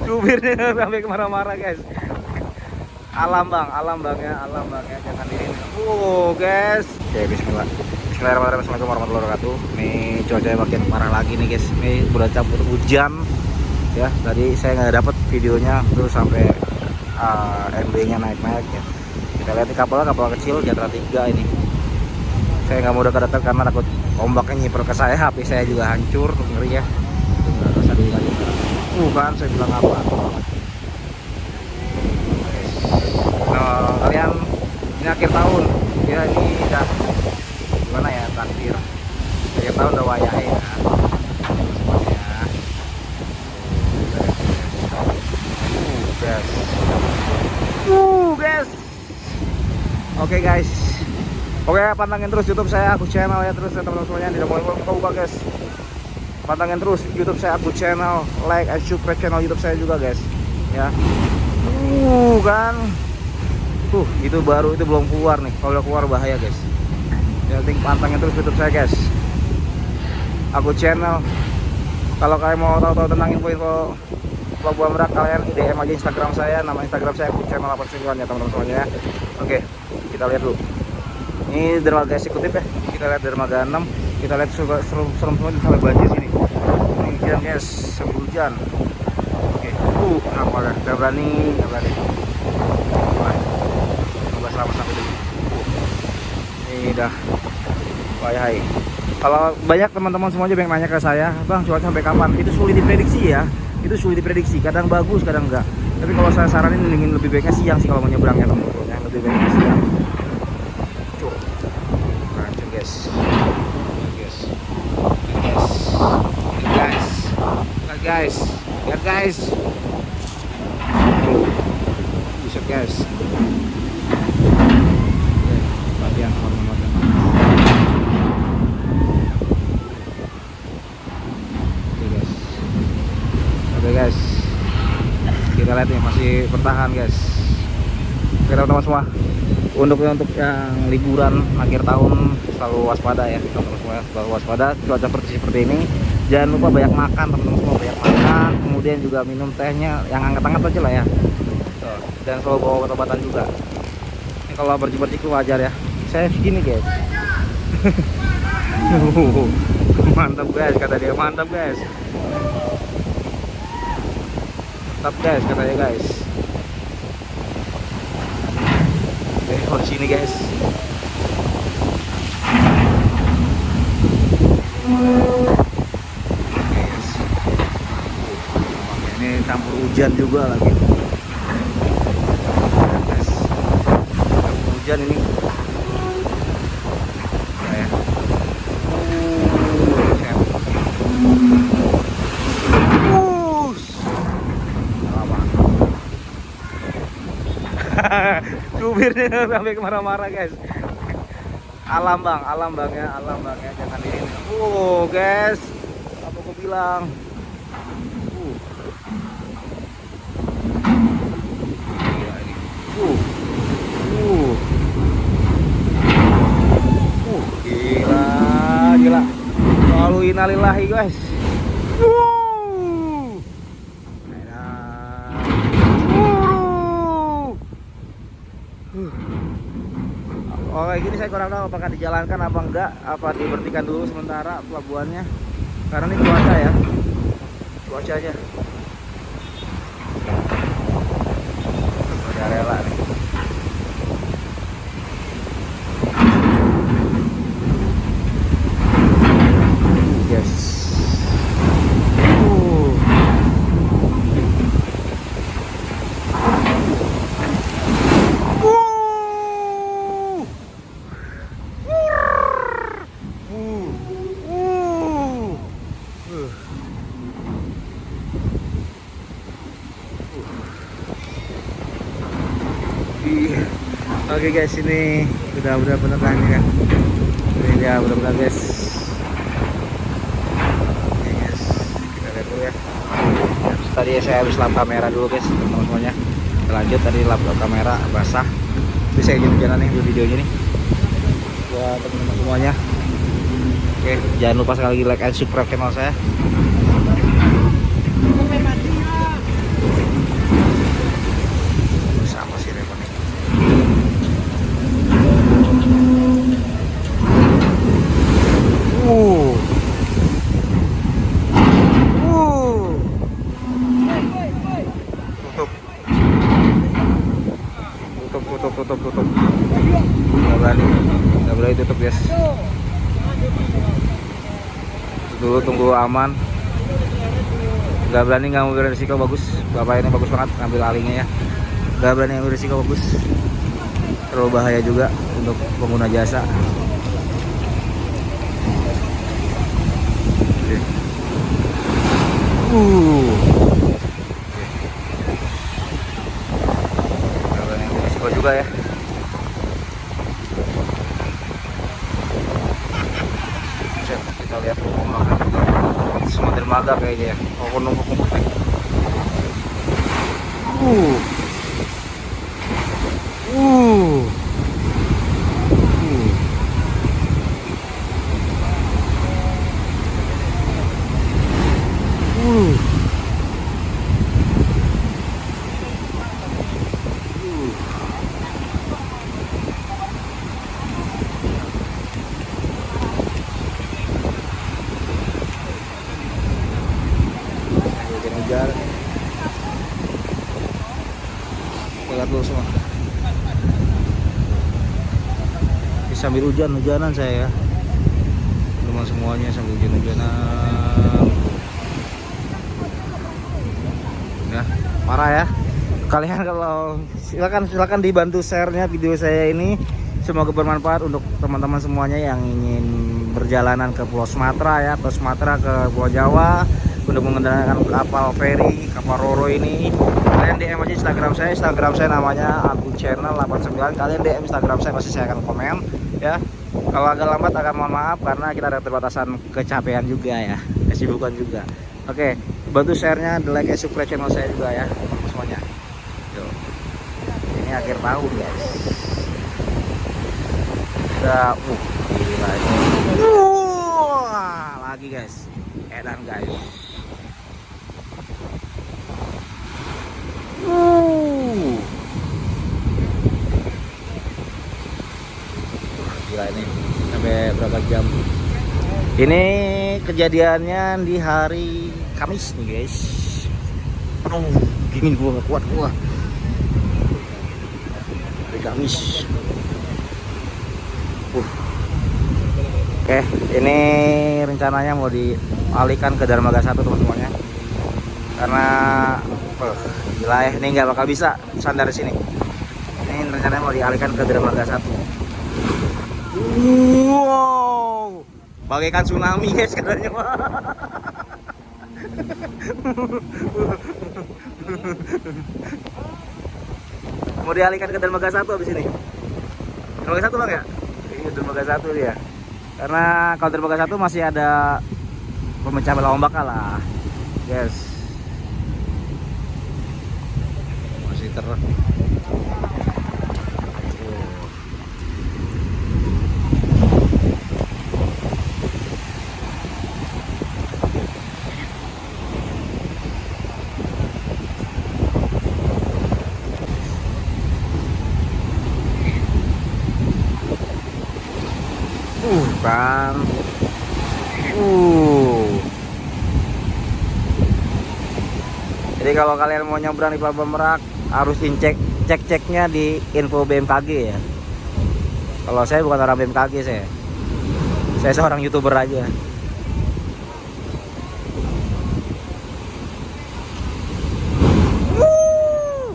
Supirnya sampai marah-marah guys. Alam bang ya, jangan ini. Guys. Oke, bismillah. Bismillahirrahmanirrahim. Assalamualaikum warahmatullahi wabarakatuh. Nih cuacanya makin parah lagi nih guys. Nih udah campur hujan. Ya, tadi saya nggak dapet videonya terus sampai MB-nya naik-naik ya. Kita lihat nih kapal kecil Jatra 3 ini. Saya nggak mau dekat-dekat karena takut ombaknya nyiper ke saya, HP saya juga hancur, ngeri ya. Nggak usah dulu lagi. Kan saya bilang apa? Nah, kalian ini akhir tahun ya, ini udah gimana ya, takdir akhir tahun udah wayah ya semuanya. Guys. Oke guys. Oke, pantengin terus YouTube saya, Aku Channel ya, terus ya teman-teman semuanya, tidak boleh lupa guys. Pantengin terus YouTube saya, Aku Channel, like and subscribe channel YouTube saya juga guys. Ya. Kan. Itu baru, itu belum keluar nih. Kalau udah keluar bahaya guys. Yang penting pantengin terus YouTube saya guys, Aku Channel. Kalau kalian mau tahu tentang info-info Pelabuhan Merak, kalian DM aja Instagram saya, nama Instagram saya Aku Channel 89 ya teman-teman semuanya. Oke, kita lihat dulu. Ini dermaga eksekutif ya. Kita lihat dermaga 6. Kita lihat serem semua sampai banjir sini. Ini hujan guys, sebelum hujan. Oke. Apa dah? Gak berani. Selamat sampai dulu. Ini dah wayai. Kalau banyak teman-teman semuanya yang nanya ke saya, bang cuaca sampai kapan? Itu sulit diprediksi ya. Itu sulit diprediksi. Kadang bagus, kadang enggak. Tapi kalau saya saranin ingin lebih baiknya siang sih kalau mau nyebrangnya teman-teman. Yang lebih baiknya siang. Rancun guys. Guys. Buset guys. Latihan teman-teman. Oke guys. Kita lihat nih masih bertahan guys. Oke teman-teman semua. Untuk yang liburan akhir tahun selalu waspada ya teman-teman semua. Selalu waspada cuaca seperti ini. Jangan lupa banyak makan teman-teman semua, banyak makan. Kemudian juga minum tehnya yang hangat-hangat aja lah ya. Dan selalu bawa obat-obatan juga. Ini kalau berjik-berjik itu wajar ya. Saya segini guys. Mantap guys, kata dia, mantap guys. Mantap guys katanya guys. Oke, sini guys. Ini campur hujan juga lagi. Hujan ini. Supirnya sampai marah-marah guys. Alam bang ya, jangan ini. Guys, apa aku bilang? Gila. Lalu innalillahi guys. Kayak gini saya kurang tahu apakah dijalankan apa enggak, apa diberhentikan dulu sementara pelabuhannya. Karena ini cuaca ya. Cuacanya. Udah rela nih. Yes. Oke guys, ini udah bener-bener kan ya. Ini dia bener-bener guys. Oke guys, kita lihat dulu ya. Tadi saya habis lap kamera dulu guys, teman-teman semuanya. Kita lanjut, tadi lap kamera basah. Jadi saya hujan-hujanan nih di videonya nih. Buat teman-teman semuanya. Oke, jangan lupa sekali lagi like and subscribe channel saya. tunggu aman. Gak berani ngambil risiko, bagus. Bapak ini bagus banget ngambil alingnya ya. Gak berani ngambil risiko, bagus. Terlalu bahaya juga untuk pengguna jasa. Gak berani ngambil risiko juga ya. Kita lihat pemandangan juga. Semua dermaga kayaknya ya. Oh, numpuk-numpuk nih. Uh. Hujan. Lihat dulu semua. Sambil hujan-hujanan saya ya. Teman semuanya sambil hujan-hujanan. Ya, parah ya. Kalian kalau silakan dibantu share-nya video saya ini. Semoga bermanfaat untuk teman-teman semuanya yang ingin berjalanan ke Pulau Sumatera ya, atau Sumatera ke Pulau Jawa untuk mengendaраkan kapal feri, kapal Roro ini. Kalian DM aja Instagram saya namanya Aku Channel 89. Kalian DM Instagram saya, pasti saya akan komen ya. Kalau agak lambat akan mohon maaf karena kita ada keterbatasan kecapean juga ya, kesibukan juga. Oke, bantu share-nya, like, subscribe channel saya juga ya semuanya. Tuh. Ini akhir tahun guys. Udah, gila ini. Lagi guys, edan guys. Gila ini sampai berapa jam. Ini kejadiannya di hari Kamis nih guys. Dingin gua, gak kuat gua. Hari Kamis. Oke, ini rencananya mau dialihkan ke Dermaga 1 teman-temannya. Karena gila ya, ini nggak bakal bisa sandar di sini. Ini rencananya mau dialihkan ke Dermaga 1. Wow, bagaikan tsunami guys katanya. Mau dialihkan ke Dermaga 1 habis ini. Dermaga 1 bang ya? Ini Dermaga 1 dia. Karena kalau Dermaga 1 masih ada pemecah belah ombak lah. Yes. Masih kan. Jadi kalau kalian mau nyebrang di Pelabuhan Merak harus cek-ceknya di info BMKG ya. Kalau saya bukan orang BMKG, saya seorang YouTuber aja.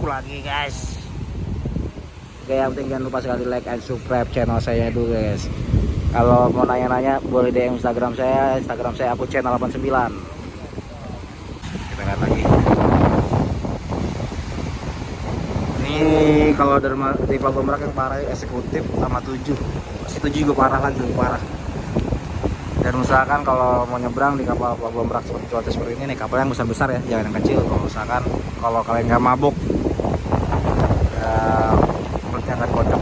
Lagi guys. Oke, yang penting jangan lupa sekali like and subscribe channel saya dulu guys. Kalau mau nanya-nanya boleh DM Instagram saya Aku Channel 89. Kita lihat lagi. Ini kalau di Pelabuhan Merak yang parah eksekutif sama 7. Masih 7 juga parah lagi, parah. Dan usahakan kalau mau nyebrang di kapal Pelabuhan Merak seperti cuaca seperti ini, nih kapal yang besar-besar ya, jangan yang kecil. Kalau usahakan kalau kalian nggak mabuk, ya perutnya akan kocok.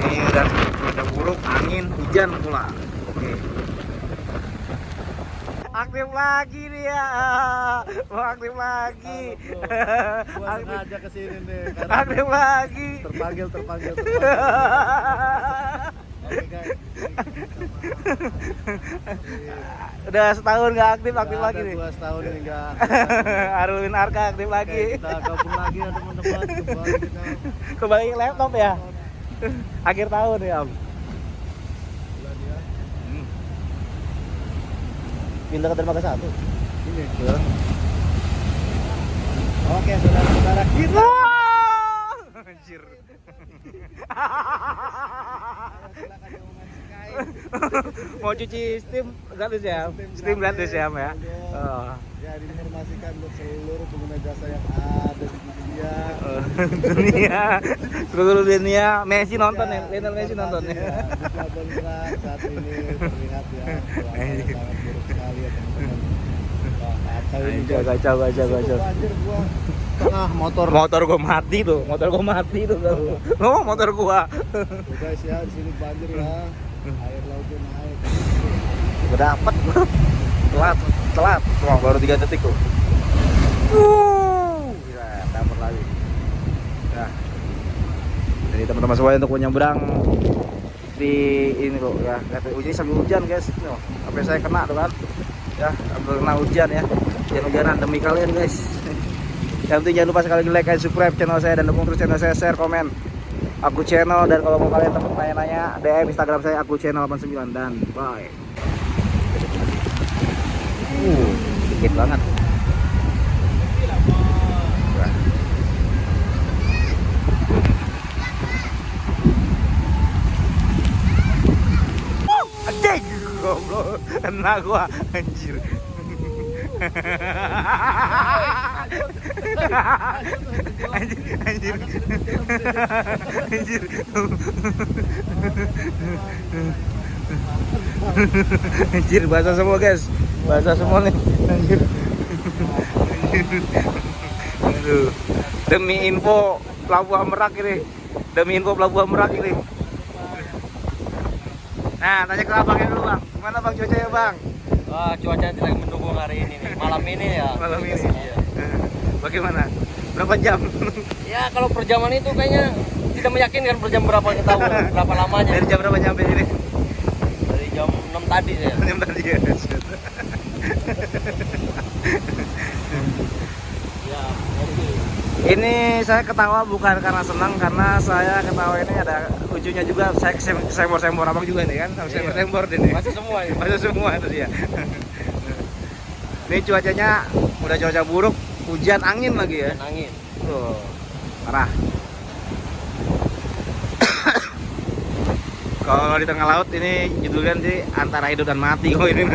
Ini udah buruk, angin, hujan pula. Oke. Aktif lagi dia. Mau aktif lagi. Gua sengaja kesini nih. Aktif lagi. Terpanggil. Oke guys. Udah setahun nggak aktif lagi nih. Gua setahun ini nggak. Arulin Arka aktif lagi. Oke, kita gabung lagi ya teman-teman. Kembali ke laptop ya. Akhir tahun ya Om. pindah ke dermaga 1. Ini. Ya. Oke, saudara-saudara kita. Anjir. Silakan yang mau main Sky. Mau cuci steam gratis ya? Steam gratis ya, Mas ya. Oh. Ya, diinformasikan buat seluruh pengguna jasa yang ada di dunia. Dunia. Seluruh dunia Messi nonton ya, Lionel Messi nonton ya. Buka beneran saat ini terlihat ya. Cuacanya sangat buruk sekali ya teman-teman. Wah, kacau ini. Kacau. Banjir gua tengah motor. Motor gua mati tuh. Oh, motor gua. Tuh guys ya, di sini banjir ya. Air lautnya naik. Gua dapat gua. Telat. Cuma baru 3 detik tuh. Gila, dapat lagi. Nah. Jadi teman-teman semuanya untuk menyeberang di ini loh ya. Ini sambil hujan guys. Tuh, apa saya kena tuh kan. Ya, sambil kena hujan ya. Hujan-hujanan demi kalian guys. Yang penting jangan lupa sekali like dan subscribe channel saya dan dukung terus channel saya, share, komen Aku Channel, dan kalau mau kalian teman nanya-nanya DM Instagram saya Aku Channel 89 dan bye. Dikit banget. Anjing, goblok, kena gua anjir. Anjir. Anjir, basah semua guys. Basah semua nih. Anjir. Aduh. Demi info Pelabuhan Merak ini. Nah, tanya ke abangnya dulu, Bang. Gimana Bang cuacanya, Bang? Wah, cuacanya tidak mendukung hari ini nih. Malam ini ya. Iya. Bagaimana? Berapa jam? Ya, kalau perjaman itu kayaknya tidak meyakinkan per jam berapa kita tahu berapa lamanya. Dari jam berapa nyampe sini? Dari jam 6 tadi saya. Jam tadi ya. Ya, oke. Ini saya ketawa bukan karena senang, karena saya ketawa ini ada lucunya juga. Saya sembor-sembor abang juga nih kan, sembor-sembor ini. Masih semua ya. Masih semua itu dia. Ini cuacanya udah cuaca buruk, hujan angin lagi ya. Angin. Tuh, parah. Kalau di tengah laut ini judulnya sih antara hidup dan mati kok ini.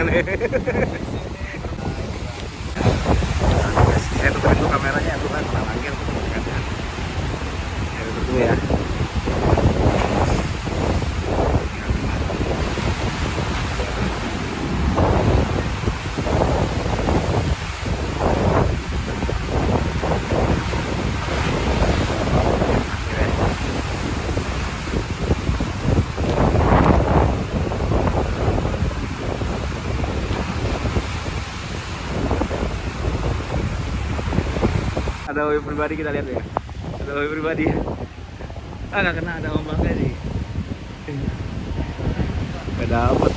Saya tutupin dulu kameranya tuh kan, kena angin. Ya tutup dulu ya. Ada WP pribadi, kita lihat ya. Ada WP pribadi. Ah, nggak kena, ada ombaknya sih. Nggak dapet.